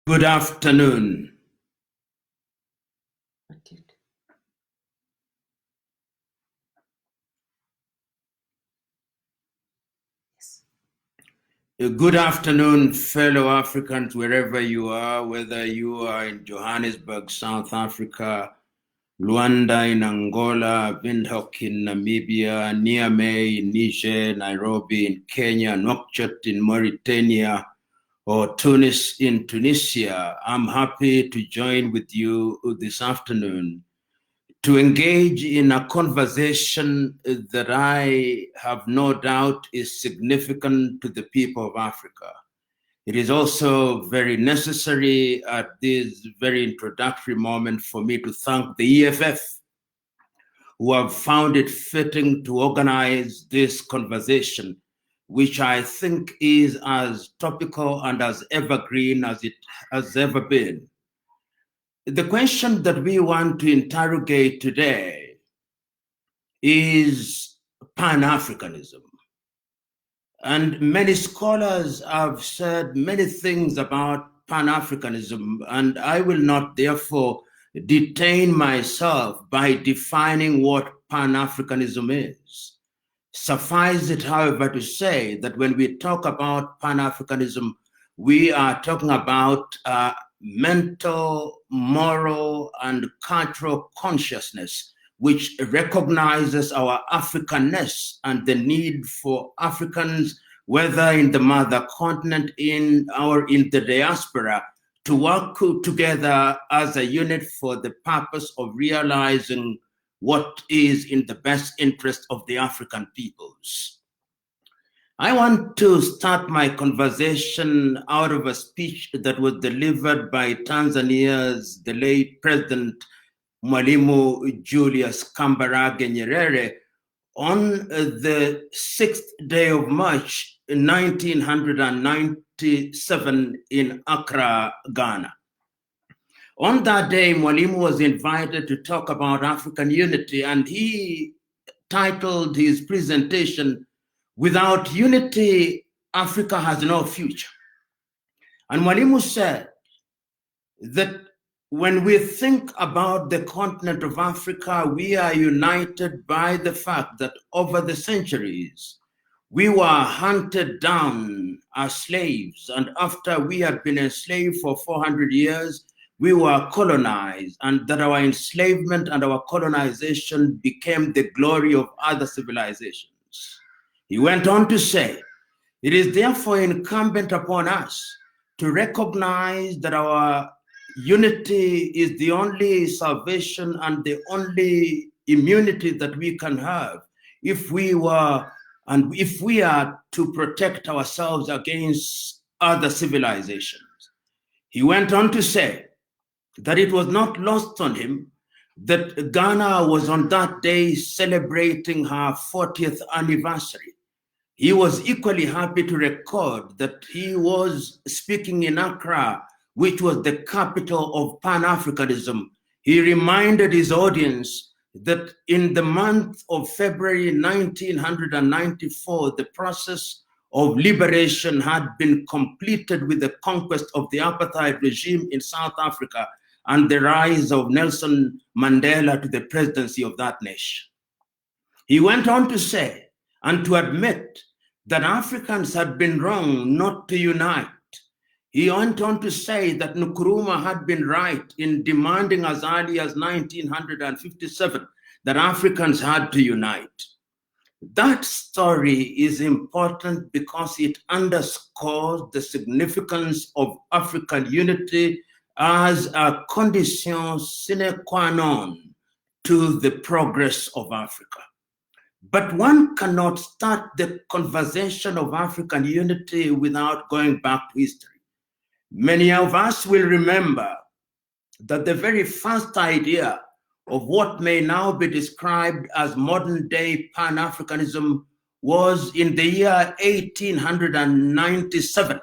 Good afternoon. Good afternoon, fellow Africans, wherever you are, whether you are in Johannesburg, South Africa, Luanda in Angola, Windhoek in Namibia, Niamey in Niger, Nairobi in Kenya, Nouakchott in Mauritania, or Tunis in Tunisia. I'm happy to join with you this afternoon to engage in a conversation that I have no doubt is significant to the people of Africa. It is also very necessary at this very introductory moment for me to thank the EFF, who have found it fitting to organize this conversation, which I think is as topical and as evergreen as it has ever been. The question that we want to interrogate today is Pan-Africanism. And many scholars have said many things about Pan-Africanism, and I will not therefore detain myself by defining what Pan-Africanism is. Suffice it, however, to say that when we talk about Pan-Africanism, we are talking about mental, moral, and cultural consciousness, which recognizes our Africanness and the need for Africans, whether in the mother continent or in the diaspora, to work together as a unit for the purpose of realizing what is in the best interest of the African peoples. I want to start my conversation out of a speech that was delivered by Tanzania's the late President Mwalimu Julius Kambarage Nyerere on the 6th day of March 1997 in Accra, Ghana. On that day, Mwalimu was invited to talk about African unity, and he titled his presentation, "Without Unity, Africa has no future." And Mwalimu said that when we think about the continent of Africa, we are united by the fact that over the centuries, we were hunted down as slaves. And after we had been enslaved for 400 years, we were colonized, and that our enslavement and our colonization became the glory of other civilizations. He went on to say, "It is therefore incumbent upon us to recognize that our unity is the only salvation and the only immunity that we can have if we are to protect ourselves against other civilizations." He went on to say that it was not lost on him that Ghana was on that day celebrating her 40th anniversary. He was equally happy to record that he was speaking in Accra, which was the capital of Pan-Africanism. He reminded his audience that in the month of February 1994, the process of liberation had been completed with the conquest of the apartheid regime in South Africa and the rise of Nelson Mandela to the presidency of that nation. He went on to say and to admit that Africans had been wrong not to unite. He went on to say that Nkrumah had been right in demanding as early as 1957 that Africans had to unite. That story is important because it underscores the significance of African unity as a condition sine qua non to the progress of Africa. But one cannot start the conversation of African unity without going back to history. Many of us will remember that the very first idea of what may now be described as modern-day Pan-Africanism was in the year 1897,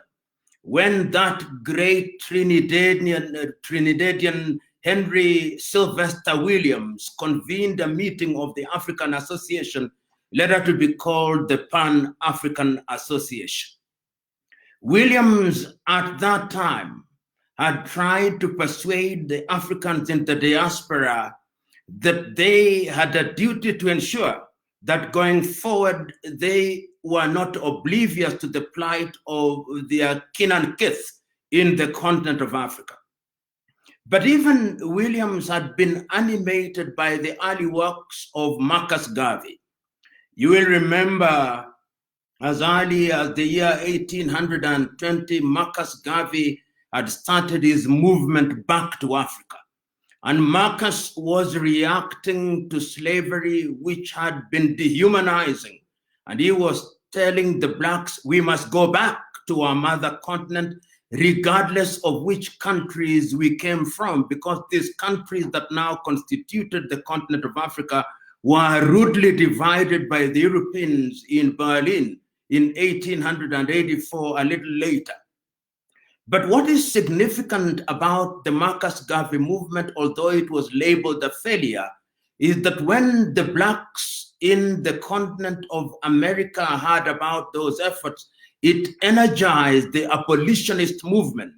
when that great Trinidadian Henry Sylvester Williams convened a meeting of the African Association, later to be called the Pan-African Association. Williams at that time had tried to persuade the Africans in the diaspora that they had a duty to ensure that going forward, they were not oblivious to the plight of their kin and kith in the continent of Africa. But even Williams had been animated by the early works of Marcus Garvey. You will remember as early as the year 1820, Marcus Garvey had started his movement back to Africa. And Marcus was reacting to slavery, which had been dehumanizing. And he was telling the blacks, we must go back to our mother continent, regardless of which countries we came from, because these countries that now constituted the continent of Africa were rudely divided by the Europeans in Berlin in 1884, a little later. But what is significant about the Marcus Garvey movement, although it was labeled a failure, is that when the blacks in the continent of America heard about those efforts, it energized the abolitionist movement.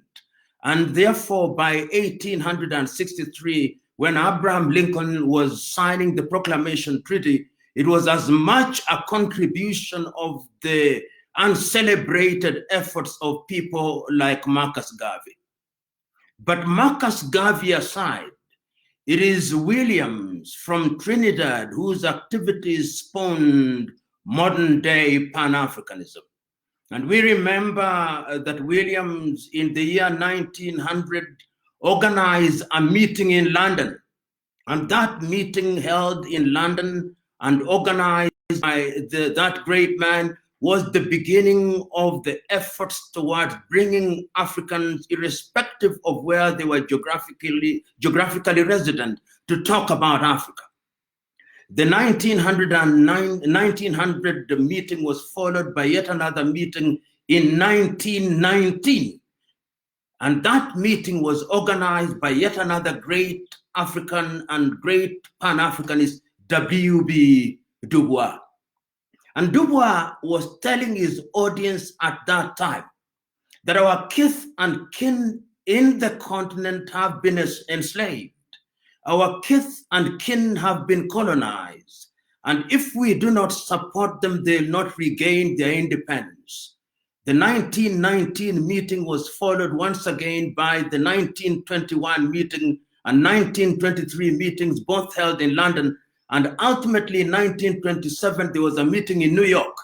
And therefore, by 1863, when Abraham Lincoln was signing the Proclamation Treaty, it was as much a contribution of the uncelebrated efforts of people like Marcus Garvey. But Marcus Garvey aside, it is Williams from Trinidad whose activities spawned modern day Pan-Africanism. And we remember that Williams in the year 1900 organized a meeting in London. And that meeting held in London and organized by that great man was the beginning of the efforts towards bringing Africans, irrespective of where they were geographically resident, to talk about Africa. The 1900 meeting was followed by yet another meeting in 1919. And that meeting was organized by yet another great African and great Pan-Africanist, W.B. Du Bois. And Du Bois was telling his audience at that time that our kith and kin in the continent have been enslaved. Our kith and kin have been colonized. And if we do not support them, they'll not regain their independence. The 1919 meeting was followed once again by the 1921 meeting and 1923 meetings, both held in London. And ultimately, in 1927, there was a meeting in New York.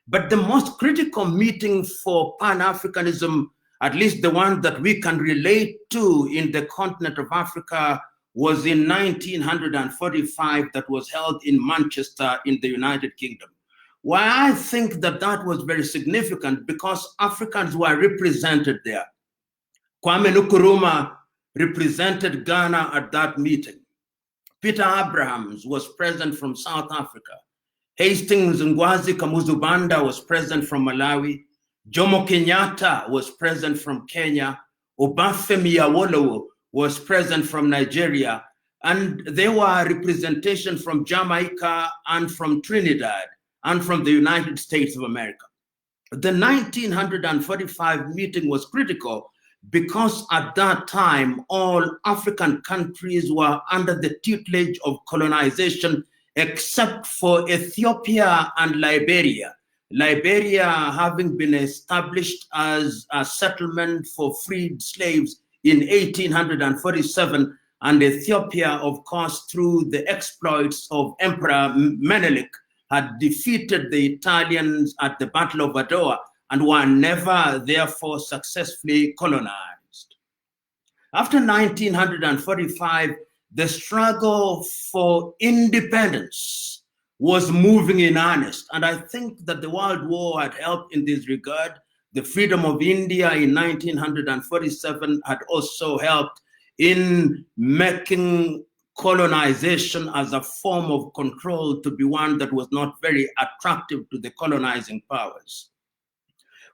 But the most critical meeting for Pan-Africanism, at least the one that we can relate to in the continent of Africa, was in 1945 that was held in Manchester in the United Kingdom. Why I think that that was very significant, because Africans were represented there. Kwame Nkrumah represented Ghana at that meeting. Peter Abrahams was present from South Africa. Hastings Ngwazi Kamuzubanda was present from Malawi. Jomo Kenyatta was present from Kenya. Obafemi Awolowo was present from Nigeria. And there were representation from Jamaica and from Trinidad and from the United States of America. The 1945 meeting was critical because at that time, all African countries were under the tutelage of colonization, except for Ethiopia and Liberia. Liberia having been established as a settlement for freed slaves in 1847, and Ethiopia, of course, through the exploits of Emperor Menelik, had defeated the Italians at the Battle of Adwa and were never, therefore, successfully colonized. After 1945, the struggle for independence was moving in earnest. And I think that the World War had helped in this regard. The freedom of India in 1947 had also helped in making colonization as a form of control to be one that was not very attractive to the colonizing powers.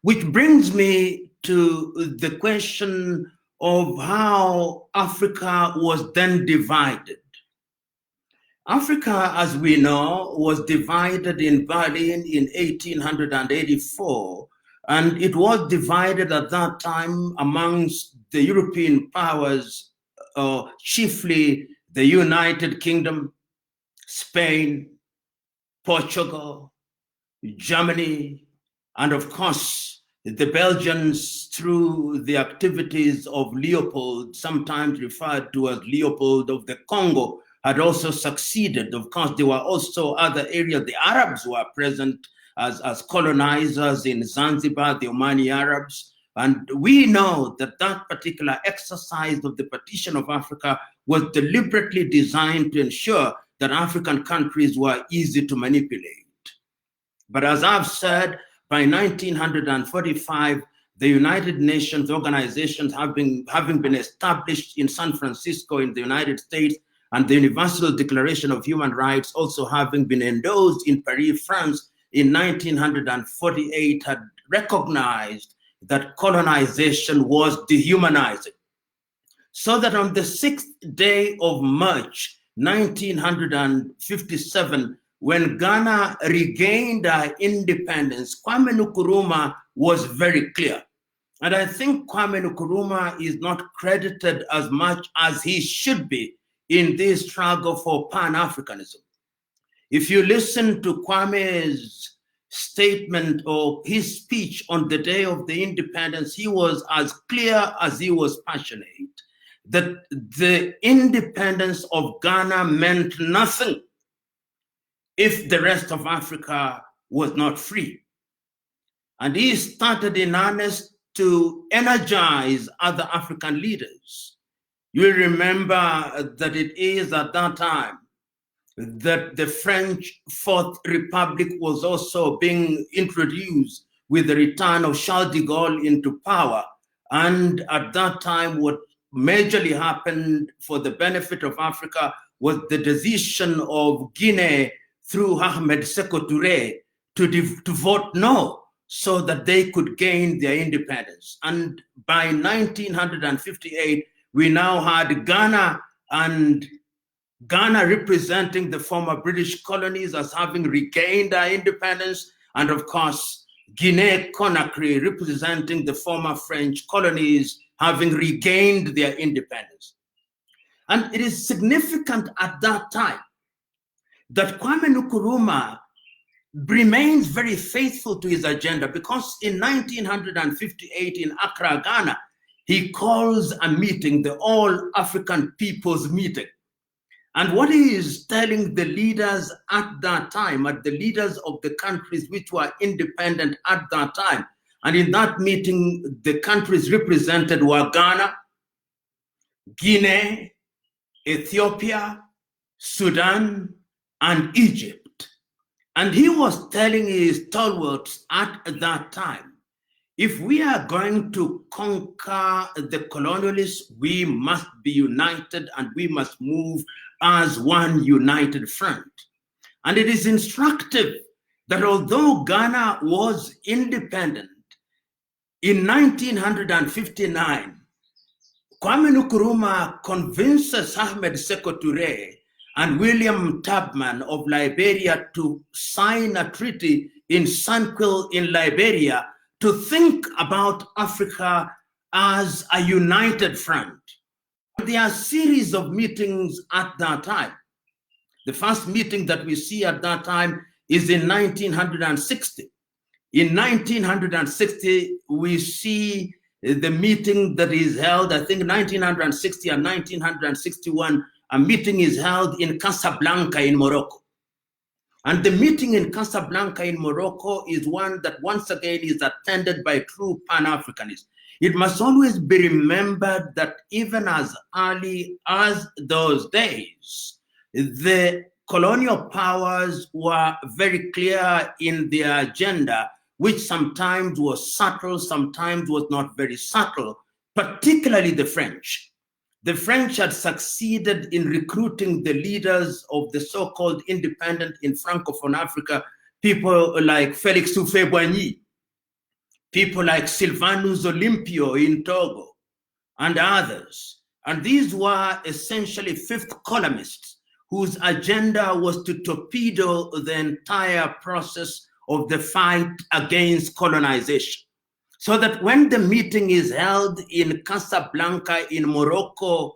Which brings me to the question of how Africa was then divided. Africa, as we know, was divided in Berlin in 1884, and it was divided at that time amongst the European powers, chiefly the United Kingdom, Spain, Portugal, Germany, and of course, the Belgians through the activities of Leopold, sometimes referred to as Leopold of the Congo, had also succeeded. Of course, there were also other areas. The Arabs were present as colonizers in Zanzibar, the Omani Arabs. And we know that that particular exercise of the partition of Africa was deliberately designed to ensure that African countries were easy to manipulate. But as I've said, by 1945, the United Nations organizations having been established in San Francisco in the United States, and the Universal Declaration of Human Rights also having been endorsed in Paris, France in 1948, had recognized that colonization was dehumanizing. So that on the 6th day of March, 1957, when Ghana regained our independence, Kwame Nkrumah was very clear. And I think Kwame Nkrumah is not credited as much as he should be in this struggle for Pan-Africanism. If you listen to Kwame's statement or his speech on the day of the independence, he was as clear as he was passionate that the independence of Ghana meant nothing if the rest of Africa was not free. And he started in earnest to energize other African leaders. You remember that it is at that time that the French Fourth Republic was also being introduced with the return of Charles de Gaulle into power. And at that time, what majorly happened for the benefit of Africa was the decision of Guinea through Ahmed Sékou Touré to vote no, so that they could gain their independence. And by 1958, we now had Ghana representing the former British colonies as having regained their independence, and of course, Guinea-Conakry representing the former French colonies having regained their independence. And it is significant at that time that Kwame Nkrumah remains very faithful to his agenda, because in 1958 in Accra, Ghana, he calls a meeting, the All African People's Meeting. And what he is telling the leaders at that time, at the leaders of the countries which were independent at that time, and in that meeting, the countries represented were Ghana, Guinea, Ethiopia, Sudan, and Egypt. And he was telling his stalwarts at that time, if we are going to conquer the colonialists, we must be united and we must move as one united front. And it is instructive that although Ghana was independent, in 1959, Kwame Nkrumah convinces Ahmed Sékou Touré and William Tubman of Liberia to sign a treaty in Sanquil in Liberia to think about Africa as a united front. There are a series of meetings at that time. The first meeting that we see at that time is in 1960. In 1960, we see the meeting that is held, I think 1960 and 1961, a meeting is held in Casablanca in Morocco. And the meeting in Casablanca in Morocco is one that once again is attended by true Pan-Africanists. It must always be remembered that even as early as those days, the colonial powers were very clear in their agenda, which sometimes was subtle, sometimes was not very subtle, particularly the French. The French had succeeded in recruiting the leaders of the so-called independent in Francophone Africa, people like Félix Houphouët-Boigny, people like Sylvanus Olympio in Togo, and others. And these were essentially fifth columnists whose agenda was to torpedo the entire process of the fight against colonization. So that when the meeting is held in Casablanca in Morocco,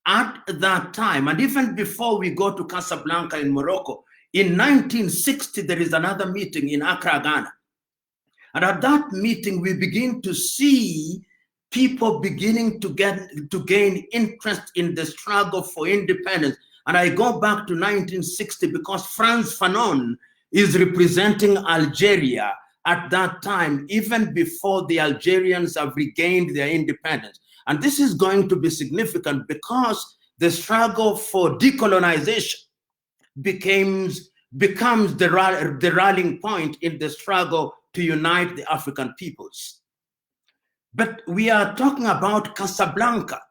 at that time, and even before we go to Casablanca in Morocco, in 1960, there is another meeting in Accra, Ghana. And at that meeting, we begin to see people beginning to gain interest in the struggle for independence. And I go back to 1960 because Frantz Fanon is representing Algeria at that time, even before the Algerians have regained their independence. And this is going to be significant because the struggle for decolonization becomes the rallying point in the struggle to unite the African peoples. But we are talking about Casablanca,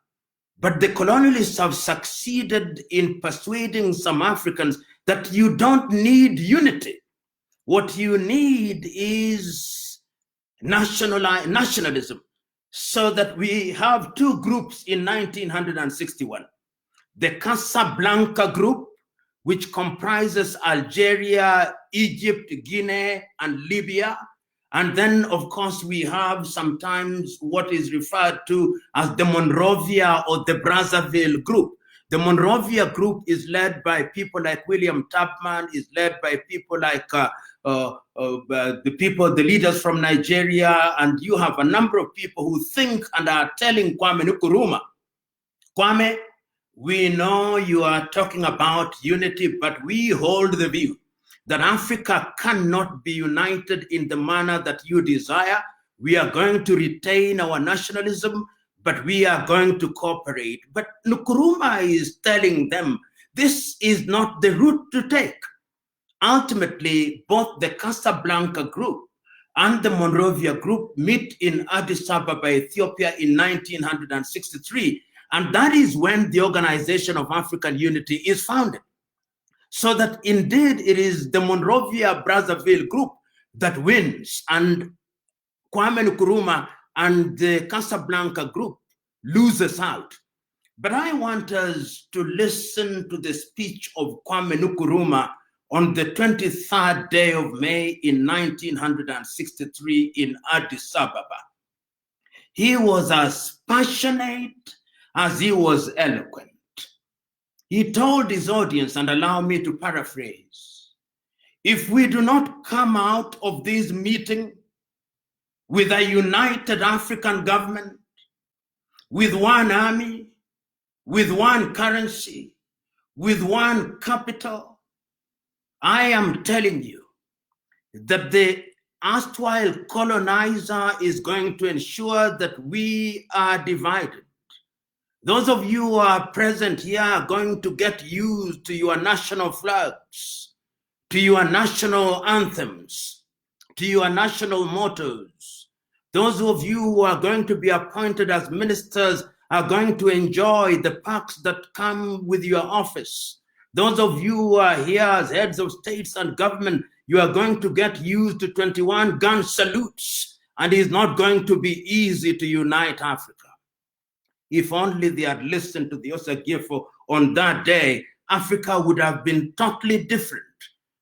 but the colonialists have succeeded in persuading some Africans that you don't need unity. What you need is nationalism, so that we have two groups in 1961. The Casablanca group, which comprises Algeria, Egypt, Guinea, and Libya. And then, of course, we have sometimes what is referred to as the Monrovia or the Brazzaville group. The Monrovia group is led by people like William Tubman, is led by people like the leaders from Nigeria, and you have a number of people who think and are telling Kwame Nkrumah, Kwame, we know you are talking about unity, but we hold the view that Africa cannot be united in the manner that you desire. We are going to retain our nationalism, but we are going to cooperate. But Nkrumah is telling them this is not the route to take. Ultimately, both the Casablanca group and the Monrovia group meet in Addis Ababa, Ethiopia in 1963. And that is when the Organization of African Unity is founded. So that indeed it is the Monrovia Brazzaville group that wins, and Kwame Nkrumah and the Casablanca group loses out. But I want us to listen to the speech of Kwame Nkrumah on the 23rd day of May in 1963 in Addis Ababa. He was as passionate as he was eloquent. He told his audience, and allow me to paraphrase, if we do not come out of this meeting with a united African government, with one army, with one currency, with one capital, I am telling you that the erstwhile colonizer is going to ensure that we are divided. Those of you who are present here are going to get used to your national flags, to your national anthems, to your national mottos. Those of you who are going to be appointed as ministers are going to enjoy the perks that come with your office. Those of you who are here as heads of states and government, you are going to get used to 21 gun salutes, and it's not going to be easy to unite Africa. If only they had listened to the Osagifo on that day, Africa would have been totally different.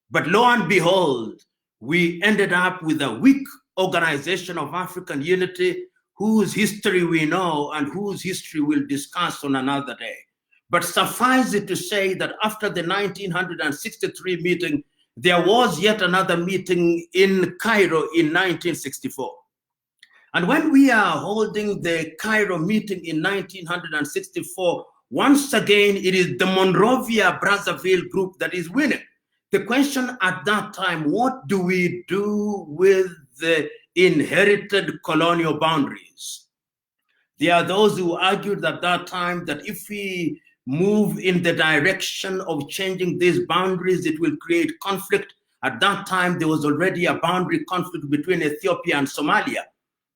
But lo and behold, we ended up with a weak Organization of African Unity, whose history we know and whose history we'll discuss on another day. But suffice it to say that after the 1963 meeting, there was yet another meeting in Cairo in 1964. And when we are holding the Cairo meeting in 1964, once again, it is the Monrovia Brazzaville group that is winning. The question at that time, what do we do with the inherited colonial boundaries? There are those who argued at that time that if we move in the direction of changing these boundaries, it will create conflict. At that time, there was already a boundary conflict between Ethiopia and Somalia.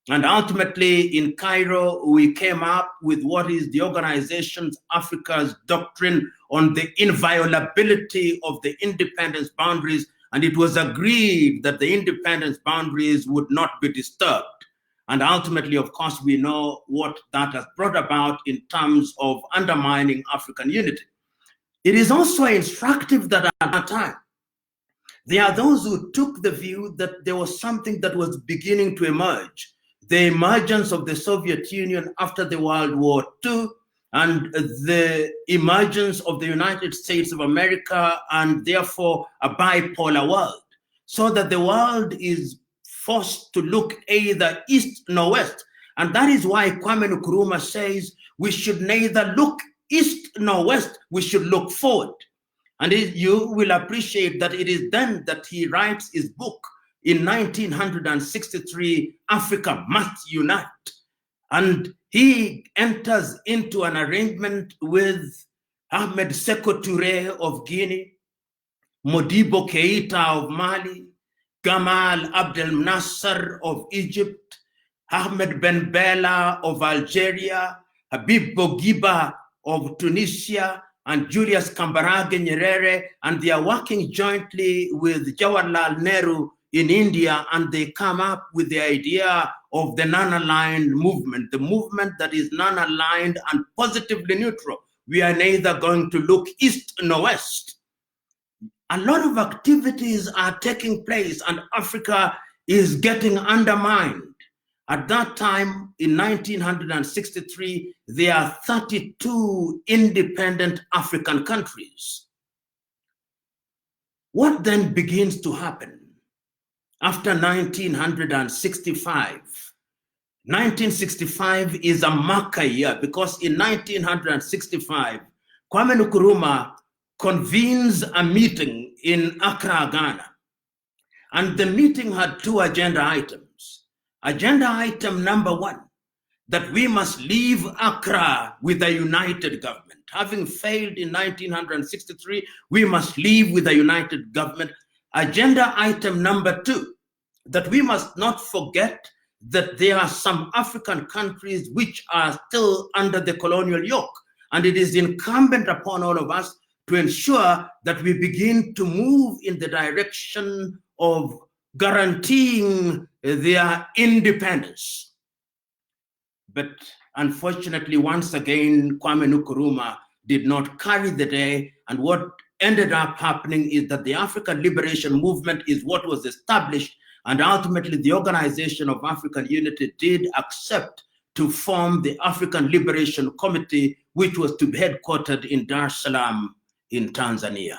And ultimately, in Cairo, we came up with what is the Organization Africa's doctrine on the inviolability of the independence boundaries. And it was agreed that the independence boundaries would not be disturbed. And ultimately, of course, we know what that has brought about in terms of undermining African unity. It is also instructive that at that time, there are those who took the view that there was something that was beginning to emerge, the emergence of the Soviet Union after the World War II, and the emergence of the United States of America, and therefore a bipolar world, so that the world is forced to look either east nor west. And that is why Kwame Nkrumah says we should neither look east nor west, we should look forward. And you will appreciate that it is then that he writes his book in 1963, Africa Must Unite. And he enters into an arrangement with Ahmed Sékou Touré of Guinea, Modibo Keïta of Mali, Gamal Abdel Nasser of Egypt, Ahmed Ben Bella of Algeria, Habib Bourguiba of Tunisia, and Julius Kambarage Nyerere, and they are working jointly with Jawaharlal Nehru in India, and they come up with the idea of the non-aligned movement, the movement that is non-aligned and positively neutral. We are neither going to look east nor west. A lot of activities are taking place, and Africa is getting undermined. At that time, in 1963, there are 32 independent African countries. What then begins to happen? After 1965, 1965 is a marker year, because in 1965, Kwame Nkrumah convenes a meeting in Accra, Ghana. And the meeting had two agenda items. Agenda item number one, that we must leave Accra with a united government. Having failed in 1963, we must leave with a united government. Agenda item number two, that we must not forget that there are some African countries which are still under the colonial yoke. And it is incumbent upon all of us to ensure that we begin to move in the direction of guaranteeing their independence. But unfortunately, once again, Kwame Nkrumah did not carry the day. And what ended up happening is that the African Liberation Movement is what was established, and ultimately the Organization of African Unity did accept to form the African Liberation Committee, which was to be headquartered in Dar es Salaam in Tanzania.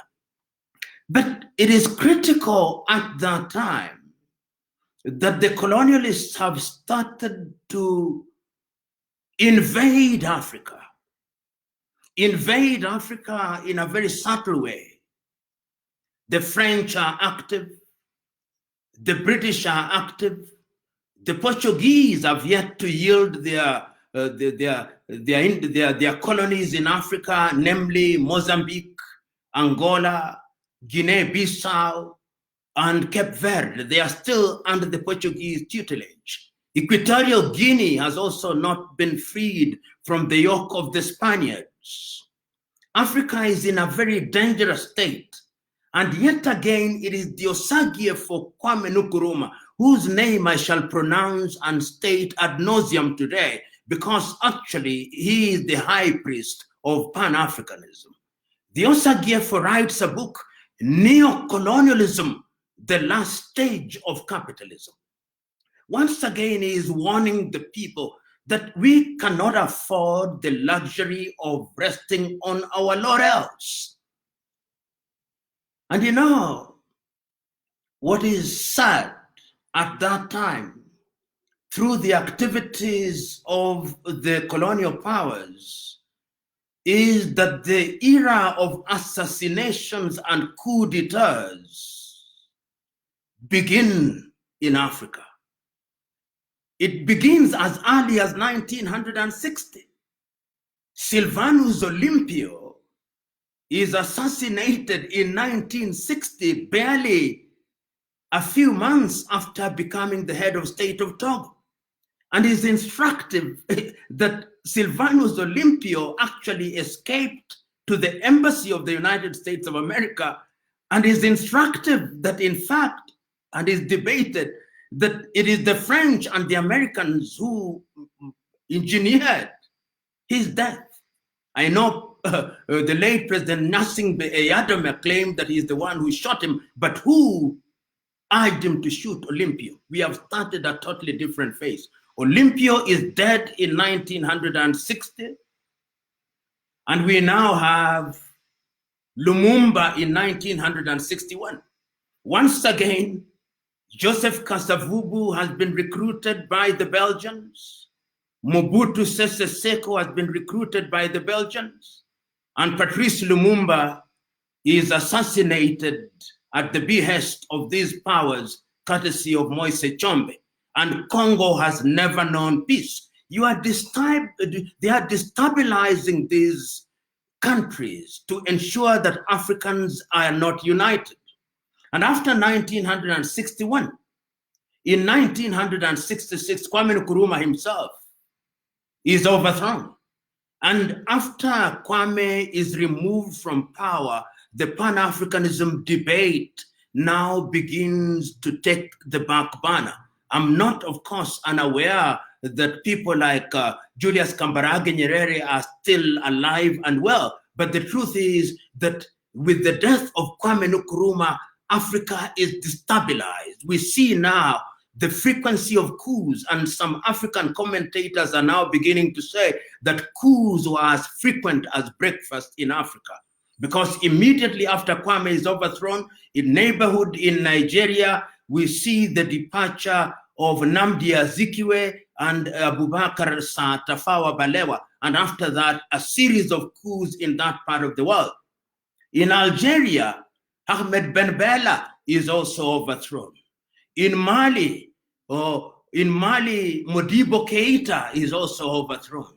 But it is critical at that time that the colonialists have started to invade Africa in a very subtle way. The French are active, the British are active, the Portuguese have yet to yield their colonies in Africa, namely Mozambique, Angola, Guinea-Bissau, and Cape Verde. They are still under the Portuguese tutelage. Equatorial Guinea has also not been freed from the yoke of the Spaniards. Africa is in a very dangerous state. And yet again, it is the Osagie for Kwame Nkrumah, whose name I shall pronounce and state ad nauseum today, because actually he is the high priest of Pan-Africanism. The Osagie writes a book, Neo-Colonialism, the Last Stage of Capitalism. Once again, he is warning the people that we cannot afford the luxury of resting on our laurels. And you know, what is sad at that time, through the activities of the colonial powers, is that the era of assassinations and coup d'etats begin in Africa. It begins as early as 1960. Silvanus Olympio is assassinated in 1960, barely a few months after becoming the head of state of Togo. And it's instructive that Silvanus Olympio actually escaped to the embassy of the United States of America, and is instructive that in fact, and is debated, that it is the French and the Americans who engineered his death. I know the late President Gnassingbé Eyadema claimed that he's the one who shot him, but who urged him to shoot Olympio? We have started a totally different phase. Olympio is dead in 1960, and we now have Lumumba in 1961. Once again, Joseph Kasavubu has been recruited by the Belgians. Mobutu Sese Seko has been recruited by the Belgians. And Patrice Lumumba is assassinated at the behest of these powers, courtesy of Moise Tshombe. And Congo has never known peace. They are destabilizing these countries to ensure that Africans are not united. And after 1961, in 1966, Kwame Nkrumah himself is overthrown. And after Kwame is removed from power, the Pan-Africanism debate now begins to take the back burner. I'm not, of course, unaware that people like Julius Kambarage Nyerere are still alive and well. But the truth is that with the death of Kwame Nkrumah, Africa is destabilized. We see now the frequency of coups, and some African commentators are now beginning to say that coups were as frequent as breakfast in Africa. Because immediately after Kwame is overthrown, in neighborhood in Nigeria, we see the departure of Nnamdi Azikiwe and Abubakar Tafawa Balewa. And after that, a series of coups in that part of the world. In Algeria, Ahmed Ben Bella is also overthrown. In Mali, Modibo Keita is also overthrown.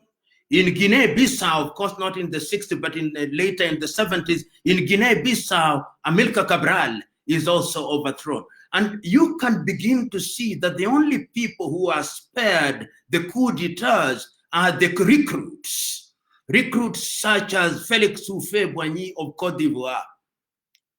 In Guinea-Bissau, of course, not in the 60s, but later in the 70s, in Guinea-Bissau, Amilcar Cabral is also overthrown. And you can begin to see that the only people who are spared the coup d'etats are the recruits. Recruits such as Felix Houphouët-Boigny of Cote d'Ivoire.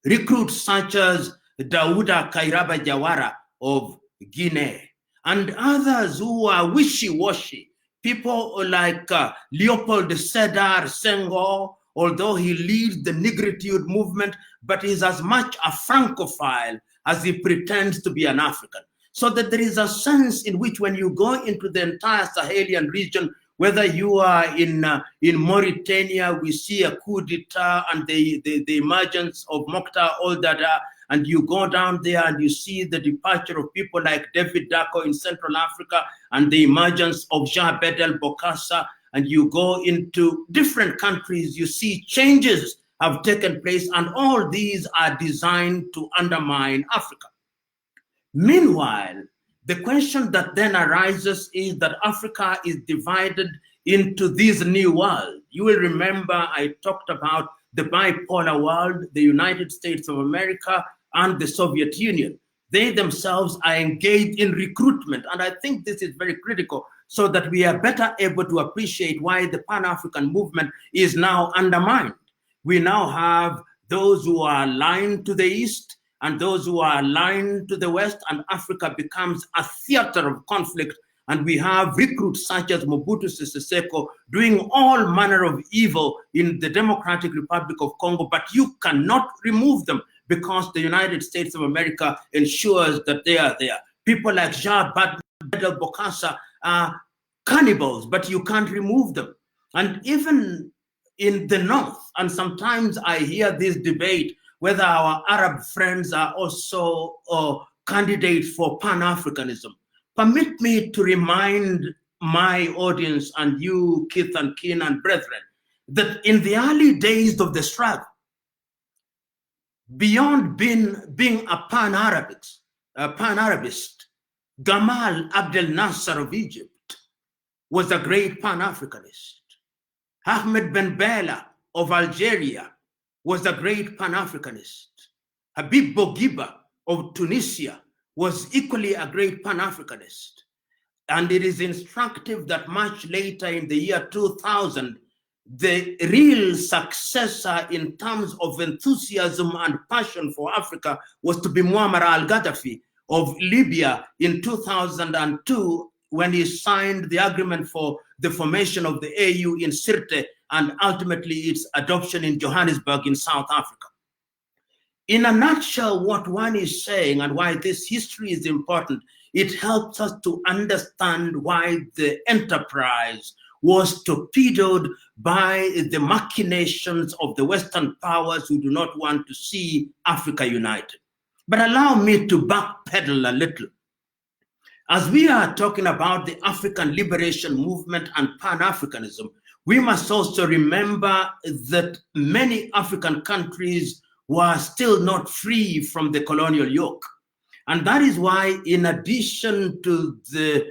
Recruits such as Daouda Kairaba Jawara of Guinea. And others who are wishy-washy. People like Leopold Sédar Senghor, although he leads the Negritude movement, but is as much a Francophile as he pretends to be an African. So that there is a sense in which when you go into the entire Sahelian region, whether you are in Mauritania, we see a coup d'etat and the emergence of Mokhtar Ould-Daddah, and you go down there and you see the departure of people like David Dacko in Central Africa and the emergence of Jean Bedel Bokassa, and you go into different countries, you see changes have taken place, and all these are designed to undermine Africa. Meanwhile, the question that then arises is that Africa is divided into this new world. You will remember I talked about the bipolar world, the United States of America and the Soviet Union. They themselves are engaged in recruitment. And I think this is very critical so that we are better able to appreciate why the Pan-African movement is now undermined. We now have those who are aligned to the East and those who are aligned to the West, and Africa becomes a theater of conflict. And we have recruits such as Mobutu Sese Seko doing all manner of evil in the Democratic Republic of Congo, but you cannot remove them because the United States of America ensures that they are there. People like Jean Bedel Bokassa are cannibals, but you can't remove them. And even in the North, and sometimes I hear this debate whether our Arab friends are also candidates for Pan-Africanism. Permit me to remind my audience and you, kith and kin and brethren, that in the early days of the struggle, beyond being a Pan-Arabist, Gamal Abdel Nasser of Egypt was a great Pan-Africanist. Ahmed Ben Bella of Algeria was a great Pan-Africanist. Habib Bourguiba of Tunisia was equally a great Pan-Africanist. And it is instructive that much later in the year 2000, the real successor in terms of enthusiasm and passion for Africa was to be Muammar al-Gaddafi of Libya in 2002, when he signed the agreement for the formation of the AU in Sirte and ultimately its adoption in Johannesburg in South Africa. In a nutshell, what one is saying and why this history is important it helps us to understand why the enterprise was torpedoed by the machinations of the Western powers who do not want to see Africa united. But allow me to backpedal a little. As we are talking about the African liberation movement and Pan-Africanism, we must also remember that many African countries were still not free from the colonial yoke. And that is why, in addition to the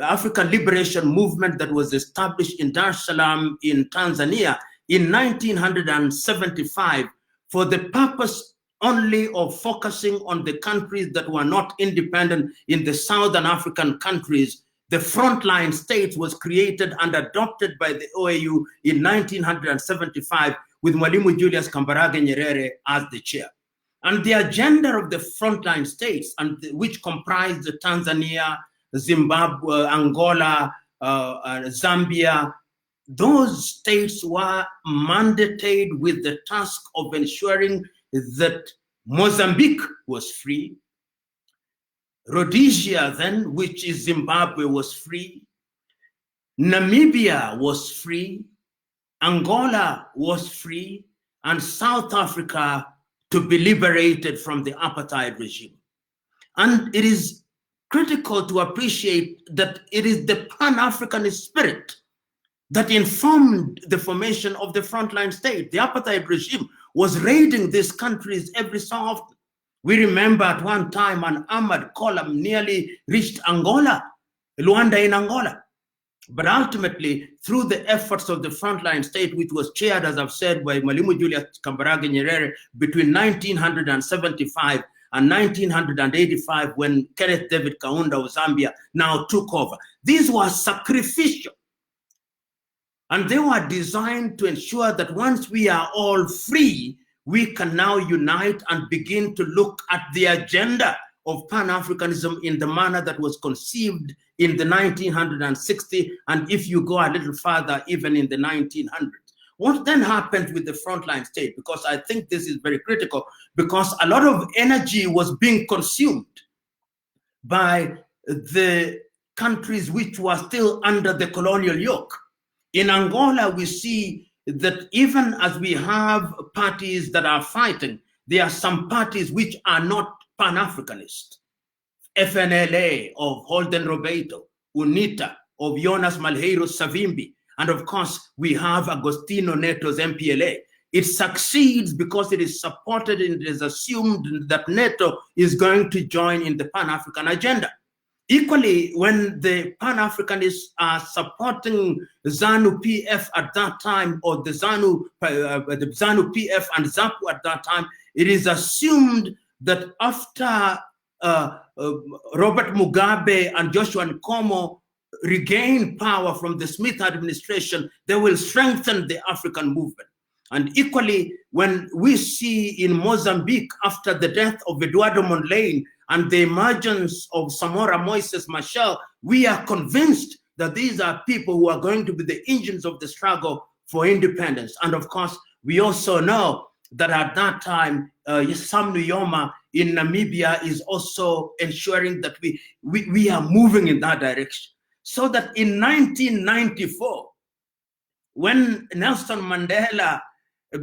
African liberation movement that was established in Dar es Salaam in Tanzania in 1975, for the purpose only of focusing on the countries that were not independent in the Southern African countries, the frontline states was created and adopted by the OAU in 1975 with Mwalimu Julius Kambarage Nyerere as the chair. And the agenda of the frontline states, and which comprised Tanzania, Zimbabwe, Angola, Zambia, those states were mandated with the task of ensuring that Mozambique was free, Rhodesia then, which is Zimbabwe, was free, Namibia was free, Angola was free, and South Africa to be liberated from the apartheid regime. And it is critical to appreciate that it is the Pan-Africanist spirit that informed the formation of the frontline state. The apartheid regime was raiding these countries every so often. We remember at one time an armored column nearly reached Angola, Luanda in Angola. But ultimately, through the efforts of the frontline state, which was chaired, as I've said, by Mwalimu Julius Kambarage Nyerere between 1975 and 1985, when Kenneth David Kaunda of Zambia now took over. These were sacrificial. And they were designed to ensure that once we are all free, we can now unite and begin to look at the agenda of Pan-Africanism in the manner that was conceived in the 1960s, and if you go a little further, even in the 1900s. What then happened with the frontline state? Because I think this is very critical, because a lot of energy was being consumed by the countries which were still under the colonial yoke. In Angola, we see that even as we have parties that are fighting, there are some parties which are not Pan-Africanist. FNLA of Holden Roberto, UNITA of Jonas Malheiro Savimbi, and of course, we have Agostinho Neto's MPLA. It succeeds because it is supported and it is assumed that Neto is going to join in the Pan-African agenda. Equally, when the Pan-Africanists are supporting ZANU-PF at that time, or the ZANU-PF and ZAPU at that time, it is assumed that after Robert Mugabe and Joshua Nkomo regain power from the Smith administration, they will strengthen the African movement. And equally, when we see in Mozambique, after the death of Eduardo Mondlane and the emergence of Samora Moises Machel, we are convinced that these are people who are going to be the engines of the struggle for independence. And of course, we also know that at that time, Sam Nujoma in Namibia is also ensuring that we are moving in that direction. So that in 1994, when Nelson Mandela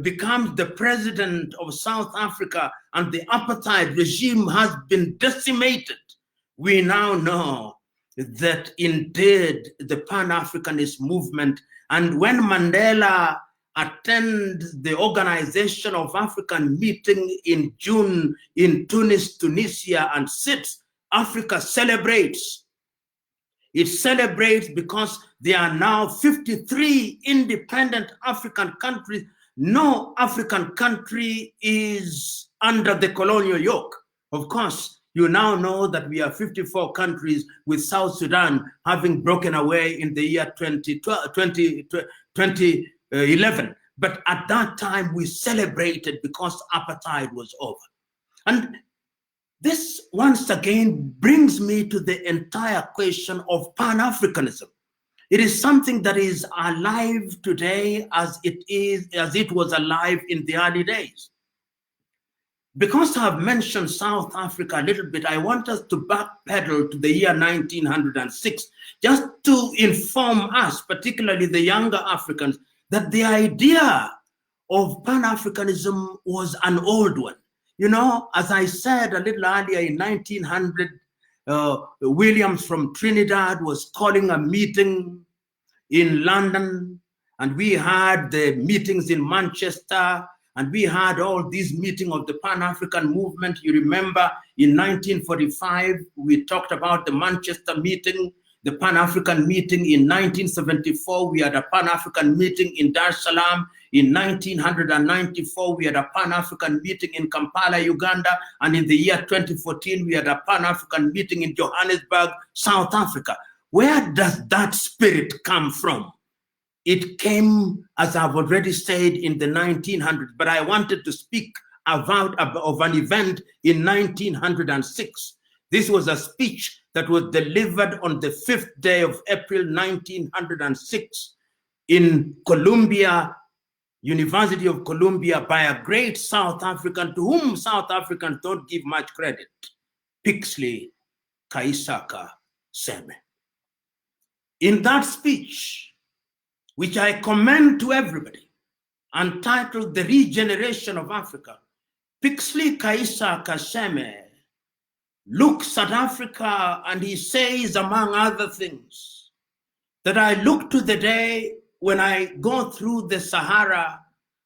becomes the president of South Africa and the apartheid regime has been decimated, we now know that indeed the Pan-Africanist movement, and when Mandela attends the Organization of African meeting in June in Tunis, Tunisia, and sits, Africa celebrates. It celebrates because there are now 53 independent African countries. No African country is under the colonial yoke. Of course, you now know that we are 54 countries, with South Sudan having broken away in the year 2011. But at that time, we celebrated because apartheid was over. And this once again brings me to the entire question of Pan-Africanism. It is something that is alive today as it was alive in the early days. Because I've mentioned South Africa a little bit, I want us to backpedal to the year 1906, just to inform us, particularly the younger Africans, that the idea of Pan-Africanism was an old one. You know, as I said a little earlier, in 1900, Williams from Trinidad was calling a meeting in London, and we had the meetings in Manchester, and we had all these meetings of the Pan-African movement. You remember in 1945, we talked about the Manchester meeting, the Pan-African meeting. In 1974, we had a Pan-African meeting in Dar es Salaam. In 1994, we had a Pan-African meeting in Kampala, Uganda. And in the year 2014, we had a Pan-African meeting in Johannesburg, South Africa. Where does that spirit come from? It came, as I've already said, in the 1900s, but I wanted to speak of an event in 1906. This was a speech that was delivered on the 5th day of April 1906 in Columbia, University of Columbia, by a great South African to whom South Africans don't give much credit, Pixley Kaisaka Seme. In that speech, which I commend to everybody, entitled The Regeneration of Africa, Pixley Kaisaka Seme looks at Africa and he says, among other things, that I look to the day when I go through the Sahara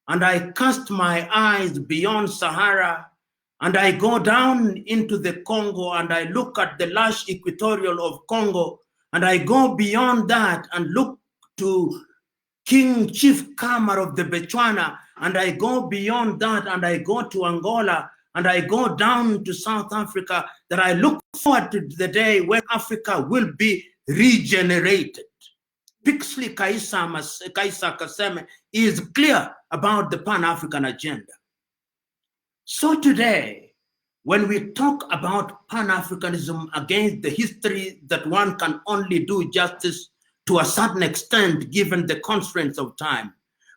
and I cast my eyes beyond Sahara and I go down into the Congo and I look at the lush equatorial of Congo and I go beyond that and look to King Chief Kamar of the Botswana, and I go beyond that and I go to Angola and I go down to South Africa, that I look forward to the day when Africa will be regenerated. Pixley Kaisaka Seme is clear about the Pan-African agenda. So today, when we talk about Pan-Africanism against the history that one can only do justice to a certain extent, given the constraints of time,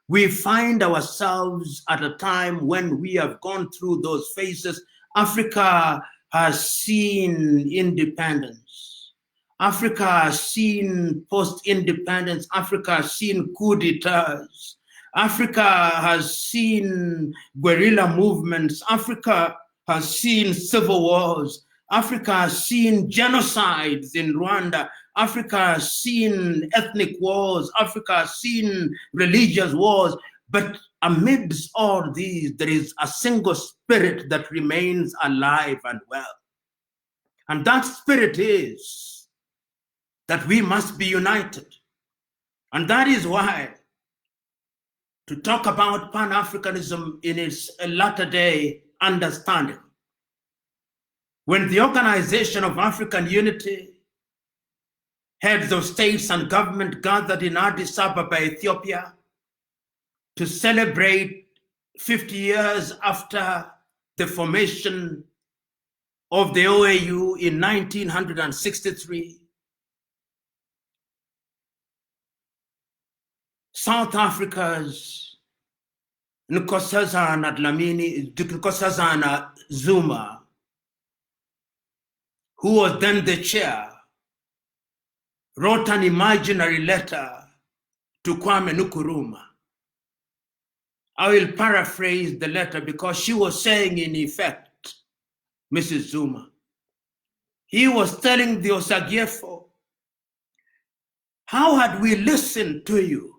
we find ourselves at a time when we have gone through those phases. Africa has seen independence. Africa has seen post-independence. Africa has seen coup d'etats. Africa has seen guerrilla movements. Africa has seen civil wars. Africa has seen genocides in Rwanda. Africa has seen ethnic wars. Africa has seen religious wars. But amidst all these, there is a single spirit that remains alive and well. And that spirit is that we must be united. And that is why, to talk about Pan-Africanism in its latter-day understanding, when the Organization of African Unity, heads of states and government gathered in Addis Ababa, Ethiopia, to celebrate 50 years after the formation of the OAU in 1963, South Africa's Nkosazana Zuma, who was then the chair, wrote an imaginary letter to Kwame Nkrumah. I will paraphrase the letter because she was saying, in effect, Mrs. Zuma, he was telling the Osagyefo, how had we listened to you,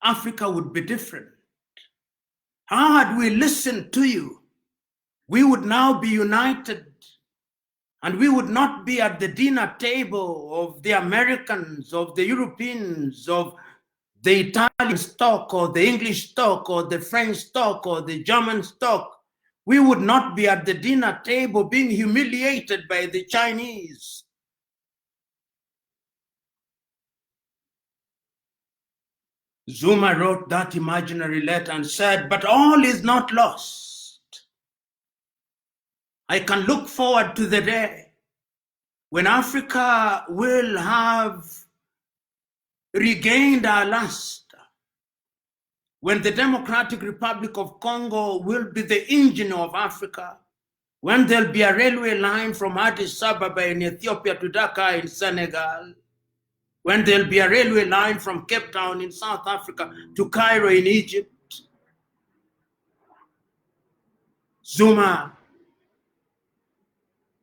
Africa would be different. How had we listened to you, we would now be united. And we would not be at the dinner table of the Americans, of the Europeans, of the Italian stock, or the English stock, or the French stock, or the German stock. We would not be at the dinner table being humiliated by the Chinese. Zuma wrote that imaginary letter and said, but all is not lost. I can look forward to the day when Africa will have regained our luster, when the Democratic Republic of Congo will be the engine of Africa, when there'll be a railway line from Addis Ababa in Ethiopia to Dakar in Senegal, when there'll be a railway line from Cape Town in South Africa to Cairo in Egypt, Zuma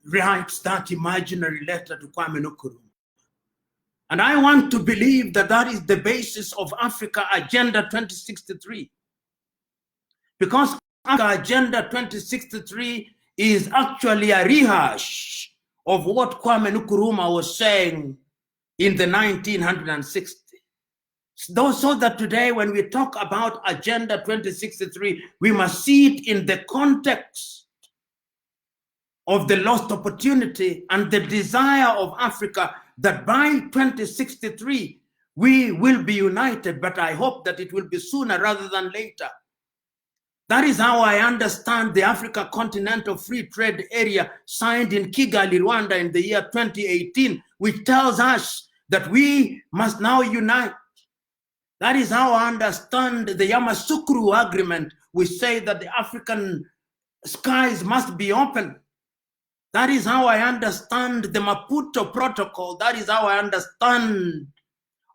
writes that imaginary letter to Kwame Nkrumah. And I want to believe that that is the basis of Africa Agenda 2063. Because Africa Agenda 2063 is actually a rehash of what Kwame Nkrumah was saying in the 1960s. So that today when we talk about Agenda 2063, we must see it in the context of the lost opportunity and the desire of Africa that by 2063, we will be united, but I hope that it will be sooner rather than later. That is how I understand the Africa Continental Free Trade Area signed in Kigali, Rwanda in the year 2018, which tells us that we must now unite. That is how I understand the Yamoussoukro Agreement, which say that the African skies must be open. That is how I understand the Maputo Protocol. That is how I understand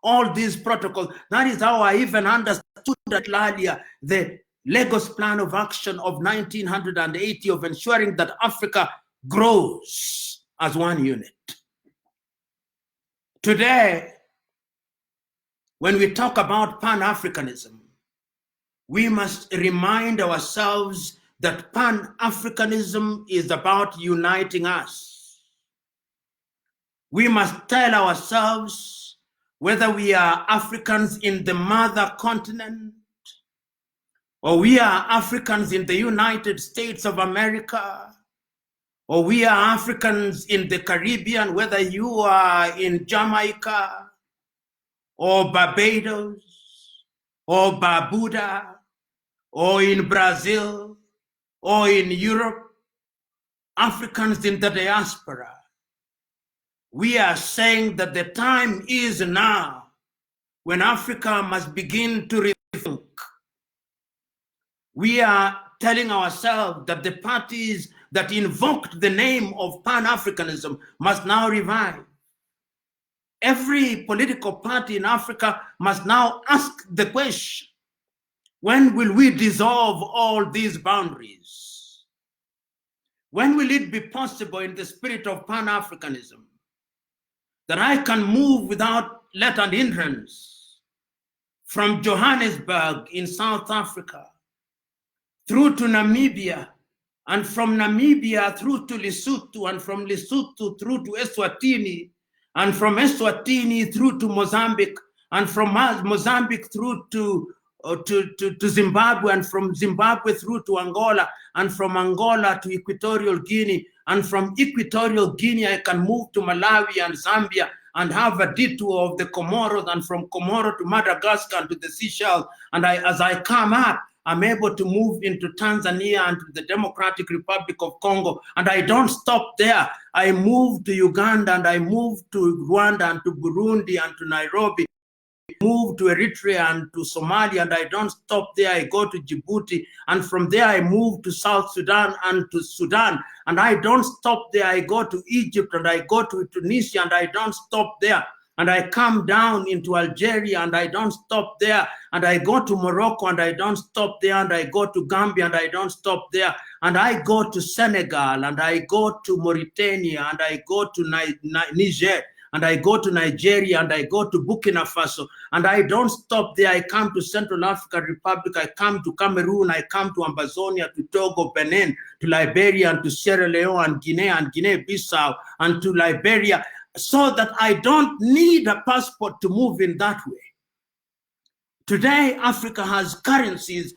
all these protocols. That is how I even understood that earlier, the Lagos Plan of Action of 1980 of ensuring that Africa grows as one unit. Today, when we talk about Pan-Africanism, we must remind ourselves that Pan-Africanism is about uniting us. We must tell ourselves whether we are Africans in the mother continent or we are Africans in the United States of America, or we are Africans in the Caribbean, whether you are in Jamaica or Barbados or Barbuda or in Brazil or in Europe, Africans in the diaspora. We are saying that the time is now when Africa must begin to rethink. We are telling ourselves that the parties that invoked the name of Pan-Africanism must now revive. Every political party in Africa must now ask the question, when will we dissolve all these boundaries? When will it be possible in the spirit of Pan-Africanism that I can move without let and hindrance from Johannesburg in South Africa through to Namibia, and from Namibia through to Lesotho, and from Lesotho through to Eswatini, and from Eswatini through to Mozambique, and from Mozambique through to Zimbabwe, and from Zimbabwe through to Angola, and from Angola to Equatorial Guinea, and from Equatorial Guinea I can move to Malawi and Zambia and have a detour of the Comoros, and from Comoros to Madagascar and to the Seychelles. And as I come up, I'm able to move into Tanzania and to the Democratic Republic of Congo. And I don't stop there. I move to Uganda, and I move to Rwanda and to Burundi and to Nairobi. Move to Eritrea and to Somalia, and I don't stop there. I go to Djibouti, and from there I move to South Sudan and to Sudan, and I don't stop there. I go to Egypt, and I go to Tunisia, and I don't stop there. And I come down into Algeria, and I don't stop there. And I go to Morocco, and I don't stop there. And I go to Gambia, and I don't stop there. And I go to Senegal, and I go to Mauritania, and I go to Niger, and I go to Nigeria, and I go to Burkina Faso, and I don't stop there. I come to Central African Republic, I come to Cameroon, I come to Ambazonia, to Togo, Benin, to Liberia, and to Sierra Leone, and Guinea-Bissau, and to Liberia, so that I don't need a passport to move in that way. Today, Africa has currencies,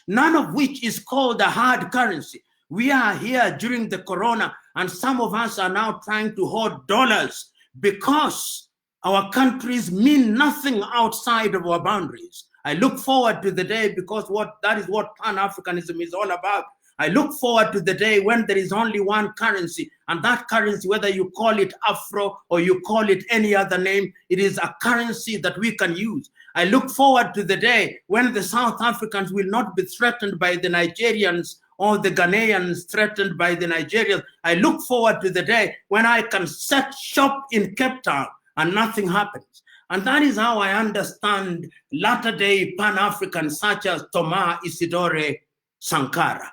none of which is called a hard currency. We are here during the corona, and some of us are now trying to hoard dollars because our countries mean nothing outside of our boundaries. I look forward to the day, because that is what Pan-Africanism is all about. I look forward to the day when there is only one currency, and that currency, whether you call it Afro or you call it any other name, it is a currency that we can use. I look forward to the day when the South Africans will not be threatened by the Nigerians or the Ghanaians threatened by the Nigerians. I look forward to the day when I can set shop in Cape Town and nothing happens. And that is how I understand latter-day Pan-Africans such as Thomas Isidore Sankara.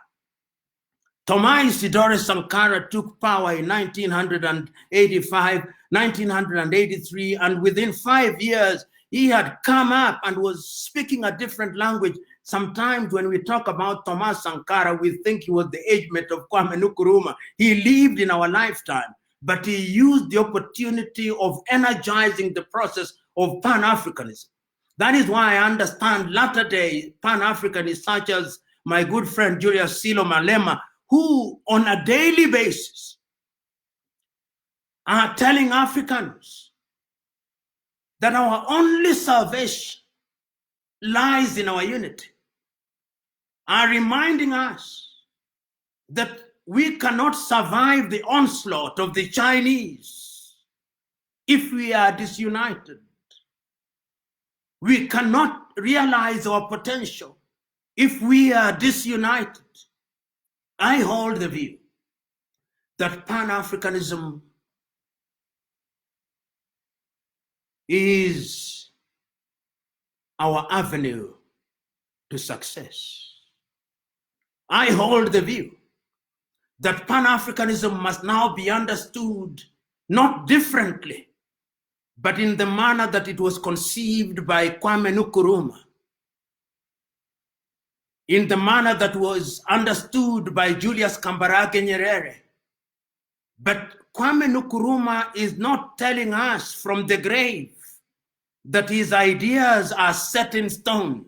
Thomas Isidore Sankara took power in 1985, 1983, and within 5 years, he had come up and was speaking a different language. Sometimes when we talk about Thomas Sankara, we think he was the age mate of Kwame Nkrumah. He lived in our lifetime, but he used the opportunity of energizing the process of Pan-Africanism. That is why I understand latter-day Pan-Africanists such as my good friend Julius Silo Malema, who on a daily basis are telling Africans that our only salvation lies in our unity, are reminding us that we cannot survive the onslaught of the Chinese if we are disunited. We cannot realize our potential if we are disunited. I hold the view that Pan-Africanism is our avenue to success. I hold the view that Pan-Africanism must now be understood not differently, but in the manner that it was conceived by Kwame Nkrumah, in the manner that was understood by Julius Kambarage Nyerere. But Kwame Nkrumah is not telling us from the grave that his ideas are set in stone.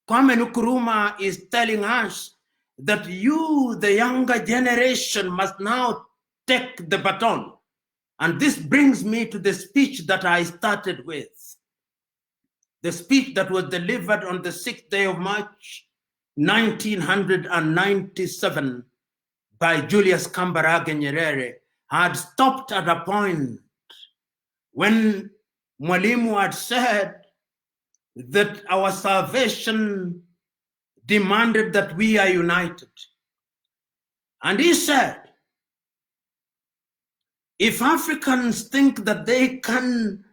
Kwame Nkrumah is telling us that you, the younger generation, must now take the baton. And this brings me to the speech that I started with. The speech that was delivered on the 6th day of March, 1997 by Julius Kambarage Nyerere had stopped at a point when Mwalimu had said that our salvation demanded that we are united. And he said, if Africans think that they can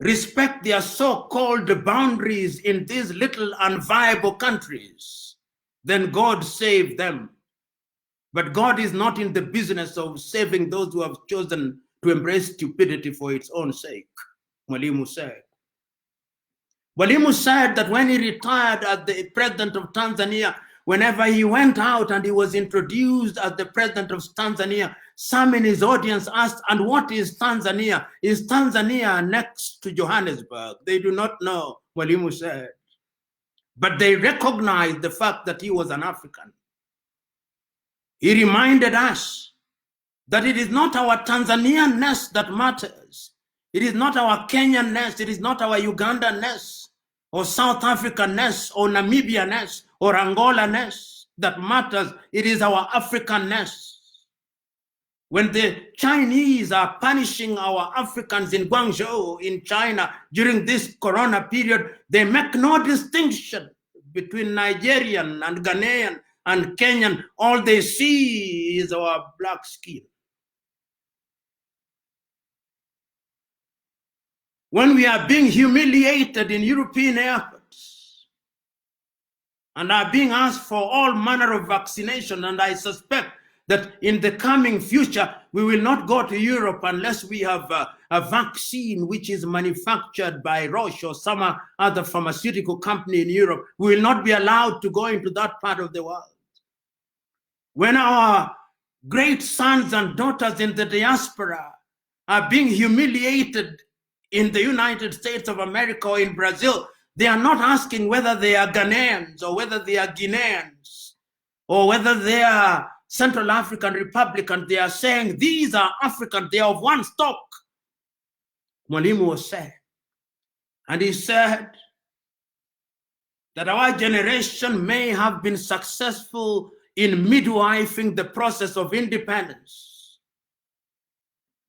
respect their so-called boundaries in these little unviable countries, then God save them. But God is not in the business of saving those who have chosen to embrace stupidity for its own sake, Mwalimu said. Mwalimu said that when he retired as the president of Tanzania, whenever he went out and he was introduced as the president of Tanzania, some in his audience asked, and what is Tanzania? Is Tanzania next to Johannesburg? They do not know, Mwalimu said. But they recognized the fact that he was an African. He reminded us that it is not our Tanzanian-ness that matters. It is not our Kenyan-ness. It is not our Ugandan-ness or South African-ness or Namibian-ness or Angola-ness that matters. It is our African-ness. When the Chinese are punishing our Africans in Guangzhou, in China, during this corona period, they make no distinction between Nigerian and Ghanaian and Kenyan. All they see is our black skin. When we are being humiliated in European airports and are being asked for all manner of vaccination, and I suspect that in the coming future, we will not go to Europe unless we have a vaccine which is manufactured by Roche or some other pharmaceutical company in Europe. We will not be allowed to go into that part of the world. When our great sons and daughters in the diaspora are being humiliated in the United States of America or in Brazil, they are not asking whether they are Ghanaians or whether they are Guineans or whether they are Central African Republicans. They are saying these are Africans, they are of one stock. Mwalimu was said. And he said that our generation may have been successful in midwifing the process of independence.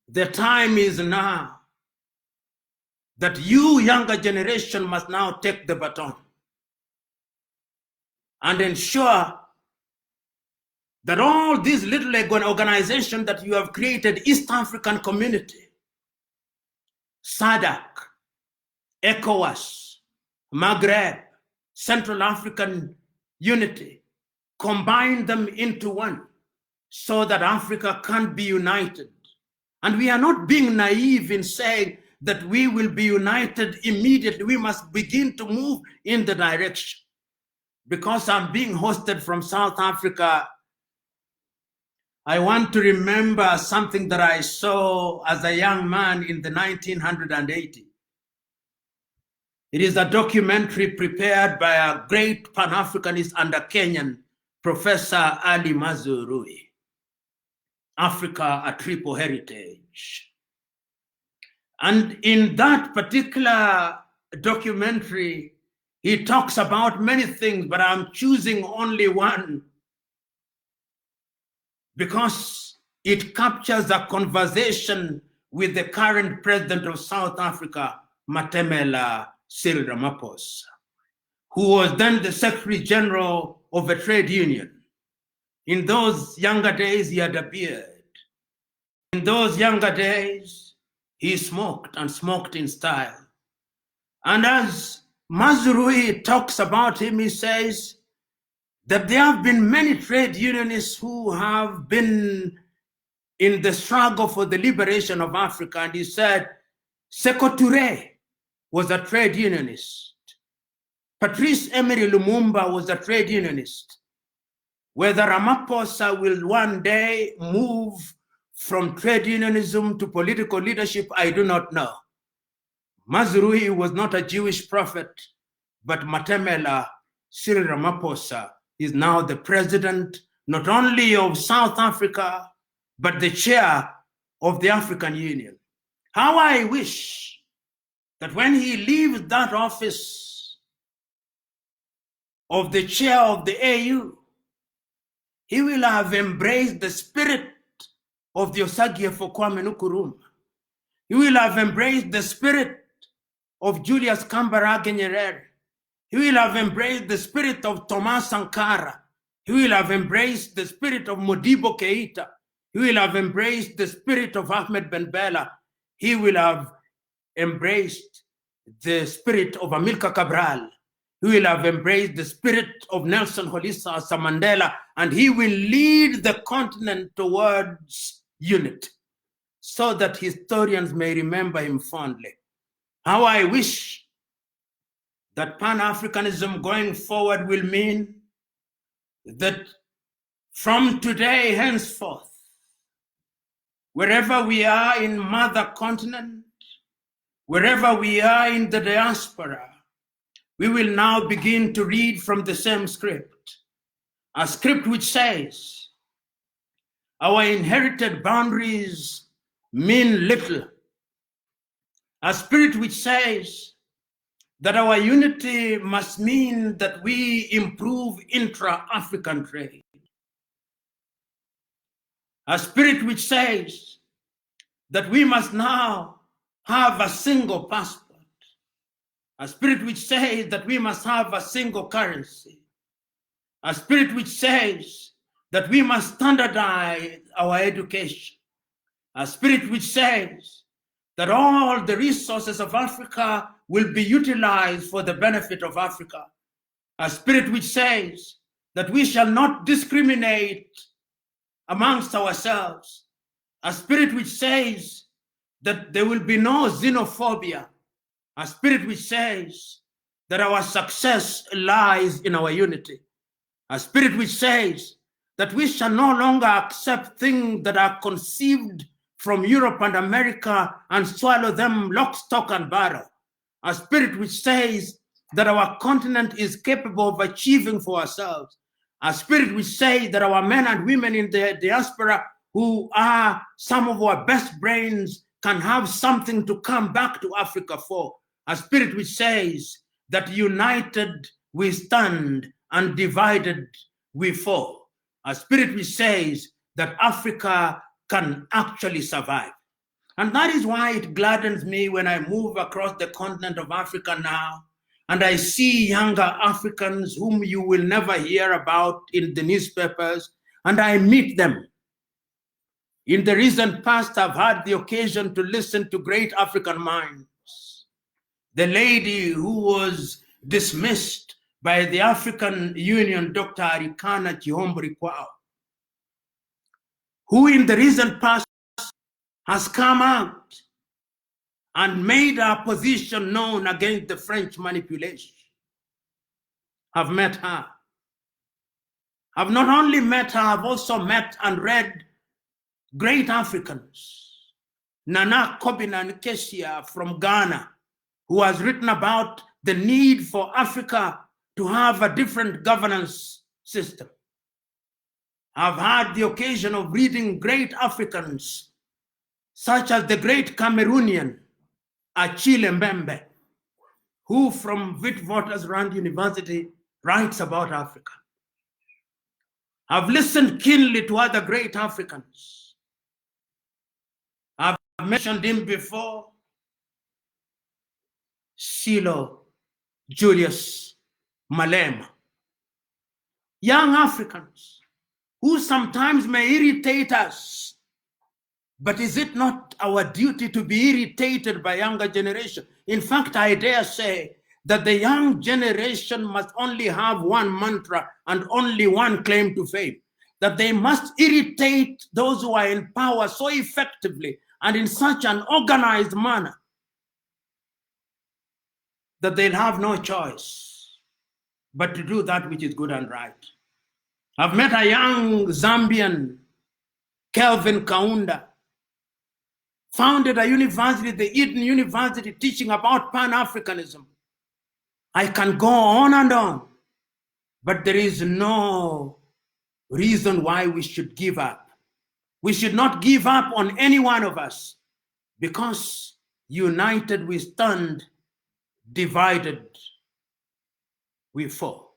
The time is now that you, younger generation, must now take the baton and ensure that all these little organizations that you have created, East African Community, SADC, ECOWAS, Maghreb, Central African Unity, combine them into one so that Africa can be united. And we are not being naive in saying that we will be united immediately. We must begin to move in the direction. Because I'm being hosted from South Africa, I want to remember something that I saw as a young man in the 1980. It is a documentary prepared by a great Pan-Africanist and a Kenyan, Professor Ali Mazurui, Africa, a Triple Heritage. And in that particular documentary, he talks about many things, but I'm choosing only one because it captures a conversation with the current president of South Africa, Matemela Cyril Ramaphosa, who was then the Secretary General of a trade union. In those younger days, he had a beard. In those younger days, he smoked and smoked in style. And as Mazurui talks about him, he says that there have been many trade unionists who have been in the struggle for the liberation of Africa. And he said, Sekou Touré was a trade unionist. Patrice Emery Lumumba was a trade unionist. Whether Ramaphosa will one day move from trade unionism to political leadership, I do not know. Mazurui was not a Jewish prophet, but Matemela Cyril Ramaphosa is now the president, not only of South Africa, but the chair of the African Union. How I wish that when he leaves that office of the chair of the AU, he will have embraced the spirit of the Osagyefo Kwame Nkrumah. He will have embraced the spirit of Julius Kambarage Nyerere. He will have embraced the spirit of Thomas Sankara. He will have embraced the spirit of Modibo Keita. He will have embraced the spirit of Ahmed Ben Bella. He will have embraced the spirit of Amilcar Cabral. He will have embraced the spirit of Nelson Holisa Mandela, and he will lead the continent towards unity so that historians may remember him fondly. How I wish that Pan-Africanism going forward will mean that from today henceforth, wherever we are in mother continent, wherever we are in the diaspora, we will now begin to read from the same script, a script which says, our inherited boundaries mean little. A spirit which says that our unity must mean that we improve intra-African trade. A spirit which says that we must now have a single passport. A spirit which says that we must have a single currency. A spirit which says that we must standardize our education. A spirit which says that all the resources of Africa will be utilized for the benefit of Africa. A spirit which says that we shall not discriminate amongst ourselves. A spirit which says that there will be no xenophobia. A spirit which says that our success lies in our unity. A spirit which says that we shall no longer accept things that are conceived from Europe and America and swallow them lock, stock, and barrel. A spirit which says that our continent is capable of achieving for ourselves. A spirit which says that our men and women in the diaspora, who are some of our best brains, can have something to come back to Africa for. A spirit which says that united we stand and divided we fall. A spirit which says that Africa can actually survive. And that is why it gladdens me when I move across the continent of Africa now, and I see younger Africans whom you will never hear about in the newspapers, and I meet them. In the recent past, I've had the occasion to listen to great African minds. The lady who was dismissed by the African Union, Dr. Arikana Chihombori Kwao, who in the recent past has come out and made our position known against the French manipulation. I've met her. I've not only met her, I've also met and read great Africans. Nana Kobina Nkesia from Ghana, who has written about the need for Africa to have a different governance system. I've had the occasion of reading great Africans, such as the great Cameroonian, Achille Mbembe, who from Witwatersrand University writes about Africa. I've listened keenly to other great Africans. I've mentioned him before, Silo Julius Malema. Young Africans who sometimes may irritate us, but is it not our duty to be irritated by younger generation? In fact, I dare say that the young generation must only have one mantra and only one claim to fame, that they must irritate those who are in power so effectively and in such an organized manner that they'll have no choice but to do that which is good and right. I've met a young Zambian, Kelvin Kaunda, founded a university, the Eden University, teaching about Pan-Africanism. I can go on, but there is no reason why we should give up. We should not give up on any one of us, because united we stand, divided we fall.